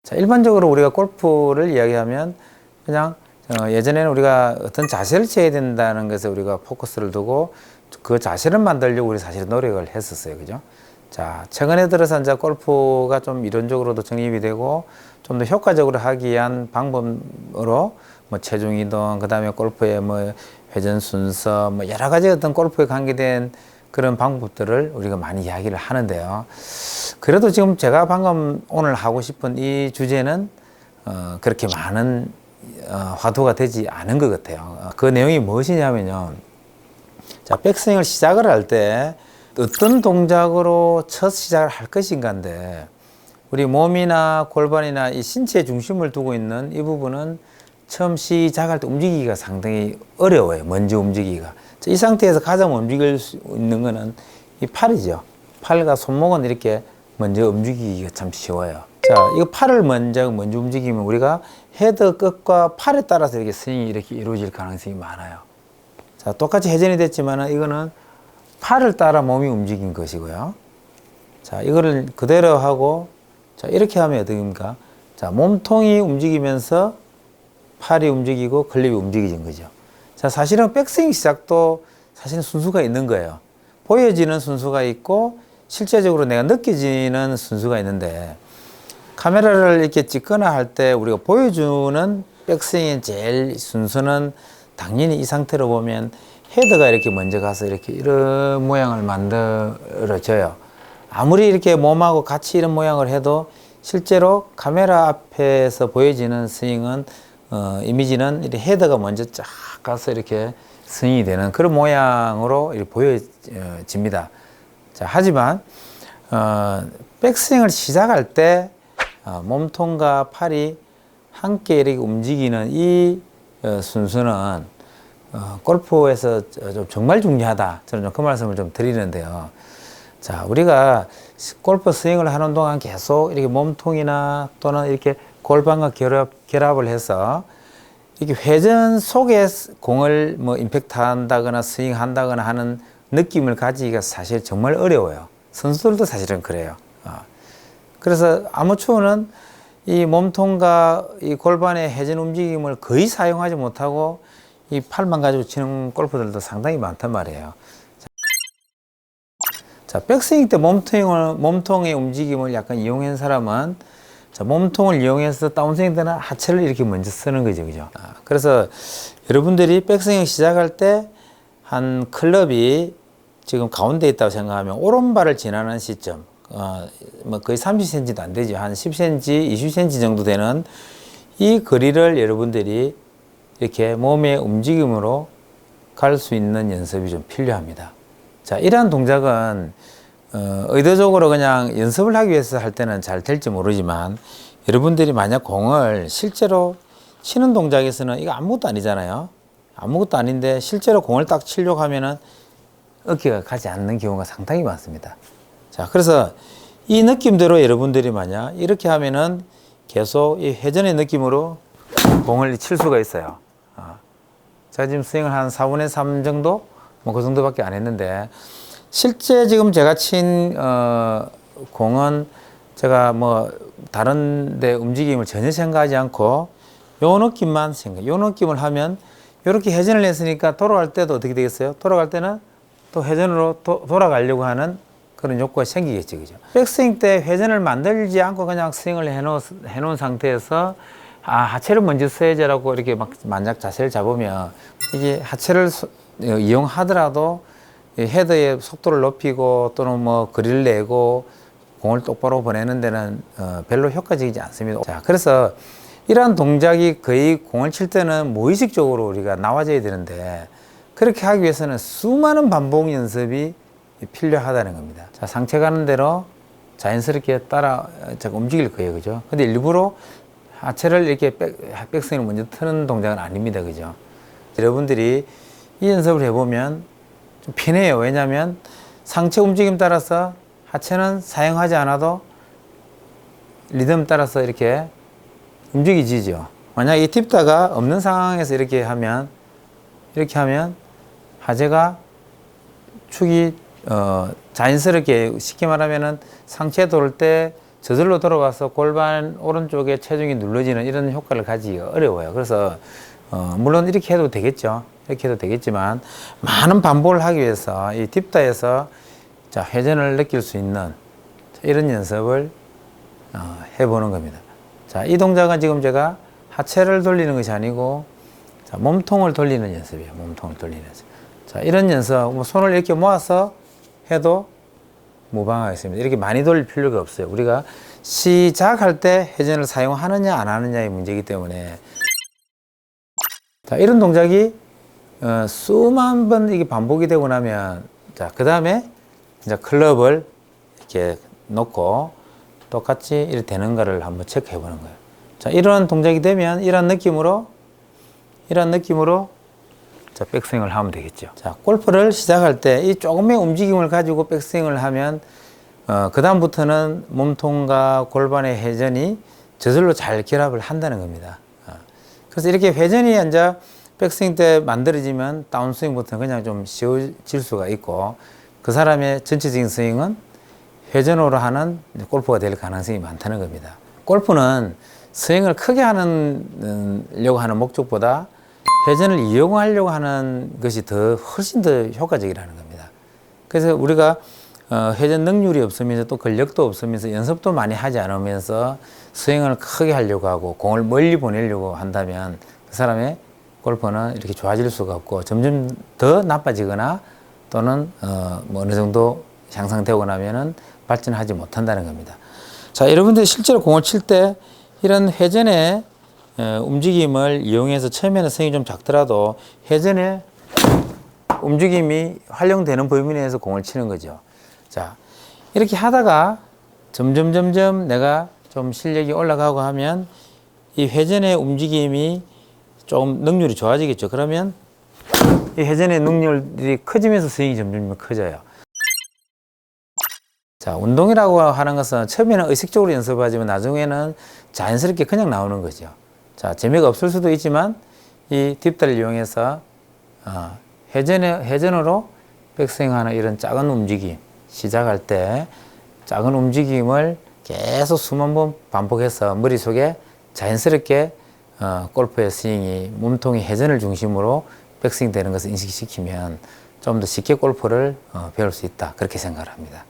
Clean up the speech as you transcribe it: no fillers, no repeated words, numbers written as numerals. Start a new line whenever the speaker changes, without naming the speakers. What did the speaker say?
자, 일반적으로 우리가 골프를 이야기하면 그냥 예전에는 우리가 어떤 자세를 취해야 된다는 것에 우리가 포커스를 두고 그 자세를 만들려고 우리 사실 노력을 했었어요. 그죠? 자, 최근에 들어서 이제 골프가 좀 이론적으로도 정립이 되고 좀 더 효과적으로 하기 위한 방법으로 뭐 체중 이동, 그다음에 골프의 뭐 회전 순서, 뭐 여러 가지 어떤 골프에 관계된 그런 방법들을 우리가 많이 이야기를 하는데요. 그래도 지금 제가 방금 오늘 하고 싶은 이 주제는 그렇게 많은 화두가 되지 않은 것 같아요. 그 내용이 무엇이냐면요. 자, 백스윙을 시작을 할 때 어떤 동작으로 첫 시작을 할 것인가인데, 우리 몸이나 골반이나 이 신체의 중심을 두고 있는 이 부분은 처음 시작할 때 움직이기가 상당히 어려워요. 먼저 움직이기가. 이 상태에서 가장 움직일 수 있는 거는 이 팔이죠. 팔과 손목은 이렇게 먼저 움직이기가 참 쉬워요. 자, 이거 팔을 먼저 움직이면 우리가 헤드 끝과 팔에 따라서 이렇게 스윙이 이렇게 이루어질 가능성이 많아요. 자, 똑같이 회전이 됐지만 이거는 팔을 따라 몸이 움직인 것이고요. 자, 이거를 그대로 하고, 자, 이렇게 하면 어떻습니까? 자, 몸통이 움직이면서 팔이 움직이고 클립이 움직여진 거죠. 자, 사실은 백스윙 시작도 사실은 순수가 있는 거예요. 보여지는 순수가 있고 실제적으로 내가 느껴지는 순수가 있는데, 카메라를 이렇게 찍거나 할 때 우리가 보여주는 백스윙의 제일 순수는 당연히 이 상태로 보면 헤드가 이렇게 먼저 가서 이렇게 이런 모양을 만들어져요. 아무리 이렇게 몸하고 같이 이런 모양을 해도 실제로 카메라 앞에서 보여지는 스윙은 이미지는 이렇게 헤드가 먼저 쫙 가서 이렇게 스윙이 되는 그런 모양으로 이렇게 보여집니다. 자, 하지만 백스윙을 시작할 때 몸통과 팔이 함께 이렇게 움직이는 이 순수는 골프에서 정말 중요하다. 저는 그 말씀을 좀 드리는데요. 자, 우리가 골프 스윙을 하는 동안 계속 이렇게 몸통이나 또는 이렇게 골반과 결합을 해서 이렇게 회전 속에 공을 뭐 임팩트 한다거나 스윙 한다거나 하는 느낌을 가지기가 사실 정말 어려워요. 선수들도 사실은 그래요. 그래서 아마추어는 이 몸통과 이 골반의 회전 움직임을 거의 사용하지 못하고 이 팔만 가지고 치는 골프들도 상당히 많단 말이에요. 자, 백스윙 때 몸통의 움직임을 약간 이용한 사람은, 자, 몸통을 이용해서 다운스윙 때는 하체를 이렇게 먼저 쓰는 거죠. 그죠? 그래서 여러분들이 백스윙 시작할 때 한 클럽이 지금 가운데 있다고 생각하면 오른발을 지나는 시점, 뭐 거의 30cm도 안 되죠. 한 10cm, 20cm 정도 되는 이 거리를 여러분들이 이렇게 몸의 움직임으로 갈 수 있는 연습이 좀 필요합니다. 자, 이러한 동작은 의도적으로 그냥 연습을 하기 위해서 할 때는 잘 될지 모르지만, 여러분들이 만약 공을 실제로 치는 동작에서는 이거 아무것도 아니잖아요. 아무것도 아닌데 실제로 공을 딱 치려고 하면은 어깨가 가지 않는 경우가 상당히 많습니다. 자, 그래서 이 느낌대로 여러분들이 만약 이렇게 하면은 계속 이 회전의 느낌으로 공을 칠 수가 있어요. 제가 지금 스윙을 한 4분의 3 정도? 뭐 그 정도밖에 안 했는데, 실제 지금 제가 친 공은 제가 뭐 다른 데 움직임을 전혀 생각하지 않고 요 느낌만 요 느낌을 하면 이렇게 회전을 했으니까 돌아갈 때도 어떻게 되겠어요? 돌아갈 때는 또 회전으로 돌아가려고 하는 그런 욕구가 생기겠죠. 그죠? 백스윙 때 회전을 만들지 않고 그냥 스윙을 해놓은 상태에서 하체를 먼저 써야지라고 이렇게 막 만약 자세를 잡으면 이게 하체를 이용하더라도 헤드의 속도를 높이고 또는 뭐 거리를 내고 공을 똑바로 보내는 데는 별로 효과적이지 않습니다. 자, 그래서 이러한 동작이 거의 공을 칠 때는 무의식적으로 우리가 나와줘야 되는데, 그렇게 하기 위해서는 수많은 반복 연습이 필요하다는 겁니다. 자, 상체 가는 대로 자연스럽게 따라 움직일 거예요. 그죠? 근데 일부러 하체를 이렇게 백스윙을 먼저 트는 동작은 아닙니다. 그죠? 여러분들이 이 연습을 해보면 좀 편해요. 왜냐하면 상체 움직임 따라서 하체는 사용하지 않아도 리듬 따라서 이렇게 움직이지죠. 만약 이 팁다가 없는 상황에서 이렇게 하면 하체가 축이 자연스럽게, 쉽게 말하면은 상체 돌 때 저절로 돌아와서 골반 오른쪽에 체중이 눌러지는 이런 효과를 가지기가 어려워요. 그래서 물론 이렇게 해도 되겠죠. 이렇게 해도 되겠지만 많은 반복을 하기 위해서 이 딥다에서 자, 회전을 느낄 수 있는 이런 연습을 해보는 겁니다. 자, 이 동작은 지금 제가 하체를 돌리는 것이 아니고 자, 몸통을 돌리는 연습이에요. 몸통을 돌리는 연습. 자, 이런 연습, 뭐 손을 이렇게 모아서 해도 무방하겠습니다. 이렇게 많이 돌릴 필요가 없어요. 우리가 시작할 때 회전을 사용하느냐 안 하느냐의 문제이기 때문에 자, 이런 동작이 수만 번 이게 반복이 되고 나면 자, 그 다음에 이제 클럽을 이렇게 놓고 똑같이 이렇게 되는가를 한번 체크해 보는 거예요. 자, 이런 동작이 되면 이런 느낌으로 자, 백스윙을 하면 되겠죠. 자, 골프를 시작할 때 이 조금의 움직임을 가지고 백스윙을 하면 그 다음부터는 몸통과 골반의 회전이 저절로 잘 결합을 한다는 겁니다. 그래서 이렇게 회전이 이제 백스윙 때 만들어지면 다운스윙부터는 그냥 좀 쉬워질 수가 있고 그 사람의 전체적인 스윙은 회전으로 하는 골프가 될 가능성이 많다는 겁니다. 골프는 스윙을 크게 하려고 하는 목적보다 회전을 이용하려고 하는 것이 훨씬 더 효과적이라는 겁니다. 그래서 우리가 회전 능률이 없으면서 또 근력도 없으면서 연습도 많이 하지 않으면서 스윙을 크게 하려고 하고 공을 멀리 보내려고 한다면 그 사람의 골프는 이렇게 좋아질 수가 없고 점점 더 나빠지거나 또는 뭐 어느 정도 향상되고 나면은 발전하지 못한다는 겁니다. 자, 여러분들 실제로 공을 칠 때 이런 회전의 움직임을 이용해서 처음에는 스윙이 좀 작더라도 회전의 움직임이 활용되는 범위 내에서 공을 치는 거죠. 자, 이렇게 하다가 점점 내가 좀 실력이 올라가고 하면 이 회전의 움직임이 좀 능률이 좋아지겠죠. 그러면 이 회전의 능률이 커지면서 스윙이 점점 커져요. 자, 운동이라고 하는 것은 처음에는 의식적으로 연습하지만 나중에는 자연스럽게 그냥 나오는 거죠. 자, 재미가 없을 수도 있지만 이 딥다를 이용해서 회전으로 백스윙하는 이런 작은 움직임, 시작할 때 작은 움직임을 계속 수만 번 반복해서 머릿속에 자연스럽게 골프의 스윙이 몸통이 회전을 중심으로 백스윙 되는 것을 인식시키면 좀 더 쉽게 골프를 배울 수 있다. 그렇게 생각을 합니다.